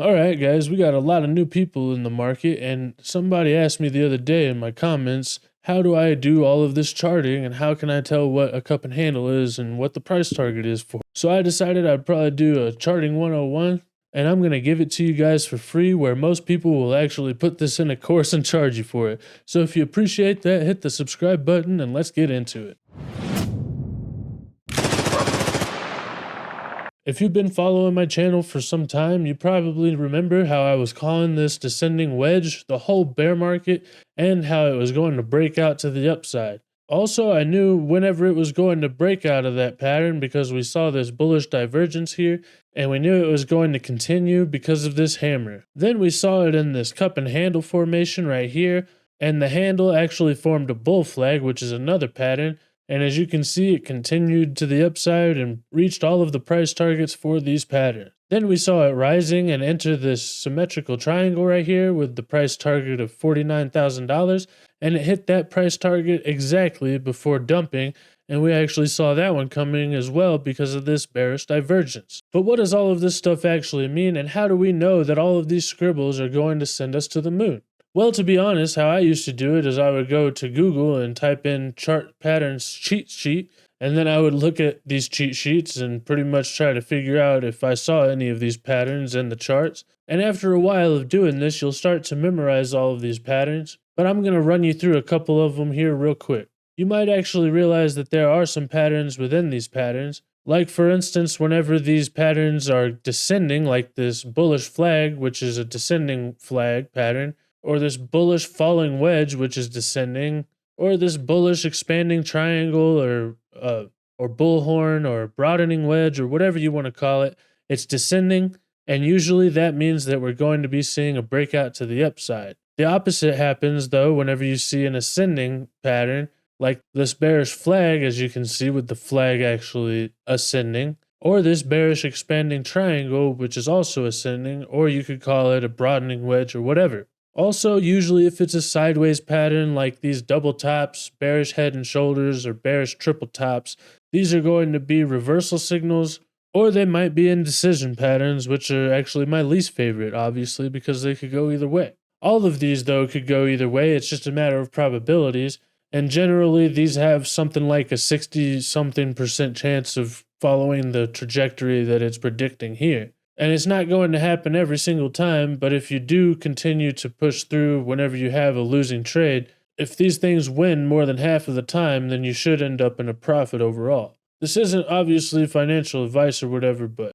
All right, guys, we got a lot of new people in the market, and somebody asked me the other day in my comments, how do I do all of this charting and how can I tell what a cup and handle is and what the price target is for? So I decided I'd probably do a charting 101, and I'm going to give it to you guys for free, where most people will actually put this in a course and charge you for it. So if you appreciate that, hit the subscribe button and let's get into it. If you've been following my channel for some time, you probably remember how I was calling this descending wedge the whole bear market and how it was going to break out to the upside. Also, I knew whenever it was going to break out of that pattern because we saw this bullish divergence here, and we knew it was going to continue because of this hammer. Then we saw it in this cup and handle formation right here, and the handle actually formed a bull flag, which is another pattern. And as you can see, it continued to the upside and reached all of the price targets for these patterns. Then we saw it rising and enter this symmetrical triangle right here with the price target of $49,000, and it hit that price target exactly before dumping, and we actually saw that one coming as well because of this bearish divergence. But what does all of this stuff actually mean, and how do we know that all of these scribbles are going to send us to the moon? Well, to be honest, how I used to do it is I would go to Google and type in chart patterns cheat sheet, and then I would look at these cheat sheets and pretty much try to figure out if I saw any of these patterns in the charts. And after a while of doing this, you'll start to memorize all of these patterns, but I'm going to run you through a couple of them here real quick. You might actually realize that there are some patterns within these patterns. Like for instance, whenever these patterns are descending, like this bullish flag, which is a descending flag pattern, or this bullish falling wedge, which is descending, or this bullish expanding triangle, or bullhorn, or broadening wedge, or whatever you want to call it, it's descending, and usually that means that we're going to be seeing a breakout to the upside. The opposite happens, though, whenever you see an ascending pattern, like this bearish flag, as you can see with the flag actually ascending, or this bearish expanding triangle, which is also ascending, or you could call it a broadening wedge, or whatever. Also, usually if it's a sideways pattern like these double tops, bearish head and shoulders, or bearish triple tops, these are going to be reversal signals, or they might be indecision patterns, which are actually my least favorite, obviously, because they could go either way. All of these, though, could go either way. It's just a matter of probabilities, and generally these have something like a 60-something% chance of following the trajectory that it's predicting here. And it's not going to happen every single time, but if you do continue to push through whenever you have a losing trade, if these things win more than half of the time, then you should end up in a profit overall. This isn't obviously financial advice or whatever, but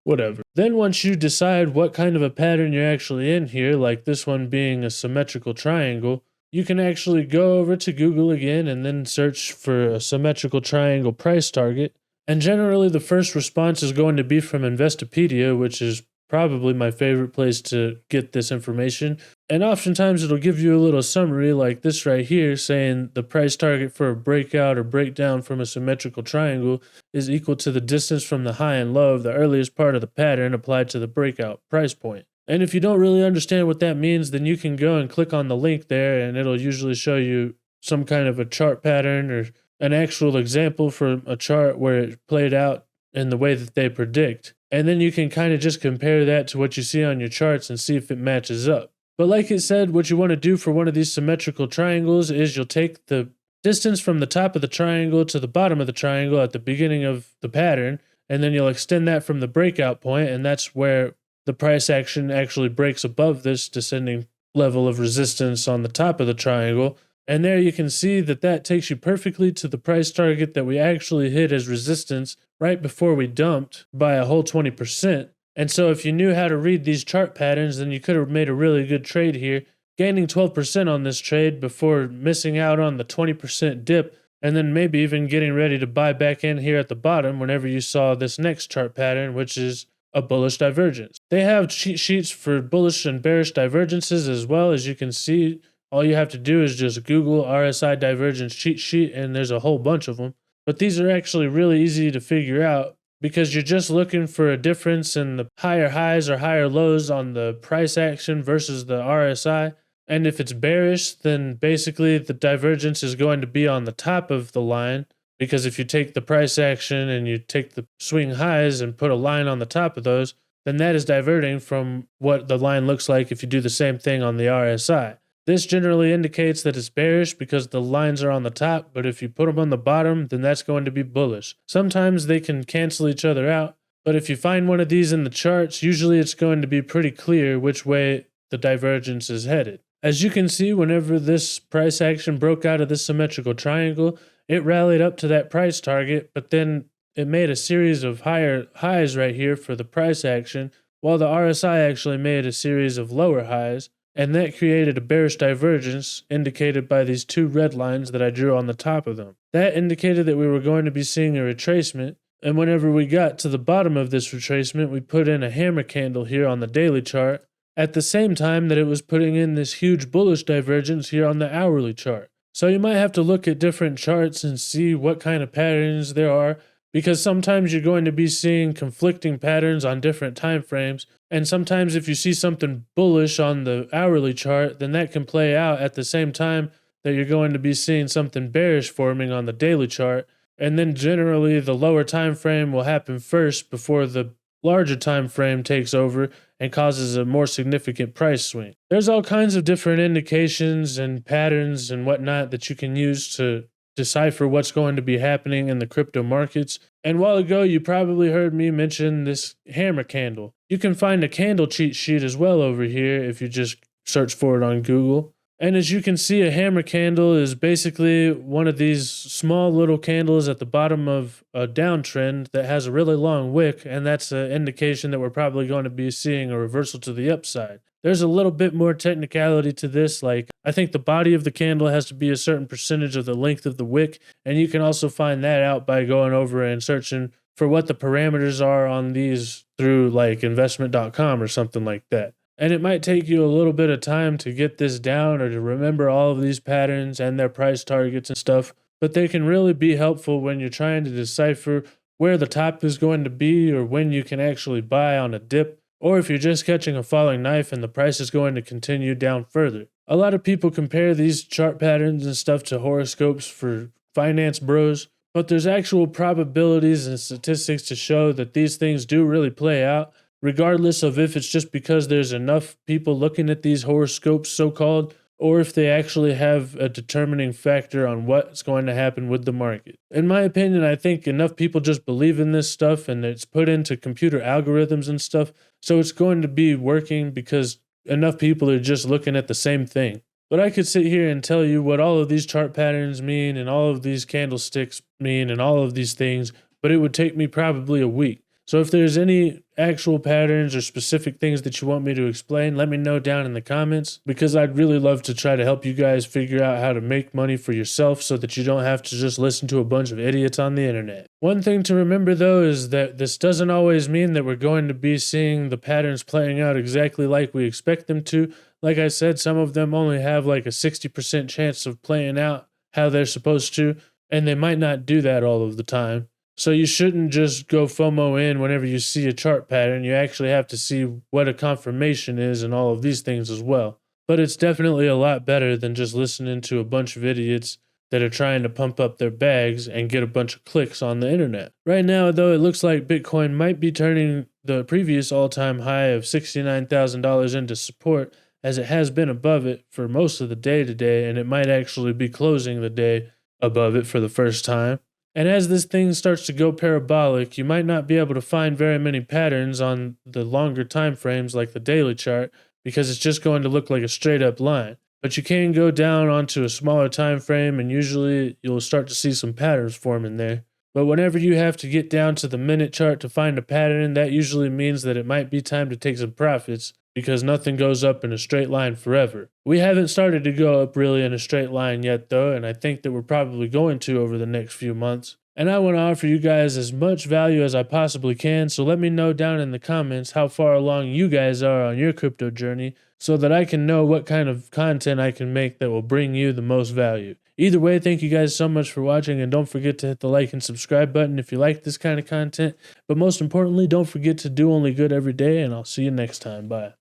whatever. Then once you decide what kind of a pattern you're actually in here, like this one being a symmetrical triangle, you can actually go over to Google again and then search for a symmetrical triangle price target. And generally, the first response is going to be from Investopedia, which is probably my favorite place to get this information. And oftentimes, it'll give you a little summary like this right here, saying the price target for a breakout or breakdown from a symmetrical triangle is equal to the distance from the high and low of the earliest part of the pattern applied to the breakout price point. And if you don't really understand what that means, then you can go and click on the link there, and it'll usually show you some kind of a chart pattern or an actual example for a chart where it played out in the way that they predict. And then you can kind of just compare that to what you see on your charts and see if it matches up. But like it said, what you want to do for one of these symmetrical triangles is you'll take the distance from the top of the triangle to the bottom of the triangle at the beginning of the pattern, and then you'll extend that from the breakout point, and that's where the price action actually breaks above this descending level of resistance on the top of the triangle. And there you can see that that takes you perfectly to the price target that we actually hit as resistance right before we dumped by a whole 20%. And so if you knew how to read these chart patterns, then you could have made a really good trade here, gaining 12% on this trade before missing out on the 20% dip, and then maybe even getting ready to buy back in here at the bottom whenever you saw this next chart pattern, which is a bullish divergence. They have cheat sheets for bullish and bearish divergences as well, as you can see. All you have to do is just Google RSI divergence cheat sheet, and there's a whole bunch of them. But these are actually really easy to figure out because you're just looking for a difference in the higher highs or higher lows on the price action versus the RSI. And if it's bearish, then basically the divergence is going to be on the top of the line, because if you take the price action and you take the swing highs and put a line on the top of those, then that is diverting from what the line looks like if you do the same thing on the RSI. This generally indicates that it's bearish because the lines are on the top, but if you put them on the bottom, then that's going to be bullish. Sometimes they can cancel each other out, but if you find one of these in the charts, usually it's going to be pretty clear which way the divergence is headed. As you can see, whenever this price action broke out of this symmetrical triangle, it rallied up to that price target, but then it made a series of higher highs right here for the price action, while the RSI actually made a series of lower highs. And that created a bearish divergence indicated by these two red lines that I drew on the top of them. That indicated that we were going to be seeing a retracement, and whenever we got to the bottom of this retracement, we put in a hammer candle here on the daily chart, at the same time that it was putting in this huge bullish divergence here on the hourly chart. So you might have to look at different charts and see what kind of patterns there are, because sometimes you're going to be seeing conflicting patterns on different time frames, and sometimes if you see something bullish on the hourly chart, then that can play out at the same time that you're going to be seeing something bearish forming on the daily chart, and then generally the lower time frame will happen first before the larger time frame takes over and causes a more significant price swing. There's all kinds of different indications and patterns and whatnot that you can use to decipher what's going to be happening in the crypto markets. And a while ago, you probably heard me mention this hammer candle. You can find a candle cheat sheet as well over here if you just search for it on Google. And as you can see, a hammer candle is basically one of these small little candles at the bottom of a downtrend that has a really long wick, and that's an indication that we're probably going to be seeing a reversal to the upside. There's a little bit more technicality to this, like I think the body of the candle has to be a certain percentage of the length of the wick, and you can also find that out by going over and searching for what the parameters are on these through like investment.com or something like that. And it might take you a little bit of time to get this down or to remember all of these patterns and their price targets and stuff, but they can really be helpful when you're trying to decipher where the top is going to be or when you can actually buy on a dip, or if you're just catching a falling knife and the price is going to continue down further. A lot of people compare these chart patterns and stuff to horoscopes for finance bros, but there's actual probabilities and statistics to show that these things do really play out, regardless of if it's just because there's enough people looking at these horoscopes, so-called, or if they actually have a determining factor on what's going to happen with the market. In my opinion, I think enough people just believe in this stuff and it's put into computer algorithms and stuff, so it's going to be working because enough people are just looking at the same thing. But I could sit here and tell you what all of these chart patterns mean and all of these candlesticks mean and all of these things, but it would take me probably a week. So if there's any actual patterns or specific things that you want me to explain, let me know down in the comments, because I'd really love to try to help you guys figure out how to make money for yourself so that you don't have to just listen to a bunch of idiots on the internet. One thing to remember though is that this doesn't always mean that we're going to be seeing the patterns playing out exactly like we expect them to. Like I said, some of them only have like a 60% chance of playing out how they're supposed to, and they might not do that all of the time. So you shouldn't just go FOMO in whenever you see a chart pattern. You actually have to see what a confirmation is and all of these things as well. But it's definitely a lot better than just listening to a bunch of idiots that are trying to pump up their bags and get a bunch of clicks on the internet. Right now, though, it looks like Bitcoin might be turning the previous all-time high of $69,000 into support, as it has been above it for most of the day today, and it might actually be closing the day above it for the first time. And as this thing starts to go parabolic, you might not be able to find very many patterns on the longer time frames like the daily chart, because it's just going to look like a straight up line. But you can go down onto a smaller time frame and usually you'll start to see some patterns forming there. But whenever you have to get down to the minute chart to find a pattern, that usually means that it might be time to take some profits, because nothing goes up in a straight line forever. We haven't started to go up really in a straight line yet though, and I think that we're probably going to over the next few months. And I want to offer you guys as much value as I possibly can, so let me know down in the comments how far along you guys are on your crypto journey so that I can know what kind of content I can make that will bring you the most value. Either way, thank you guys so much for watching, and don't forget to hit the like and subscribe button if you like this kind of content. But most importantly, don't forget to do only good every day, and I'll see you next time. Bye.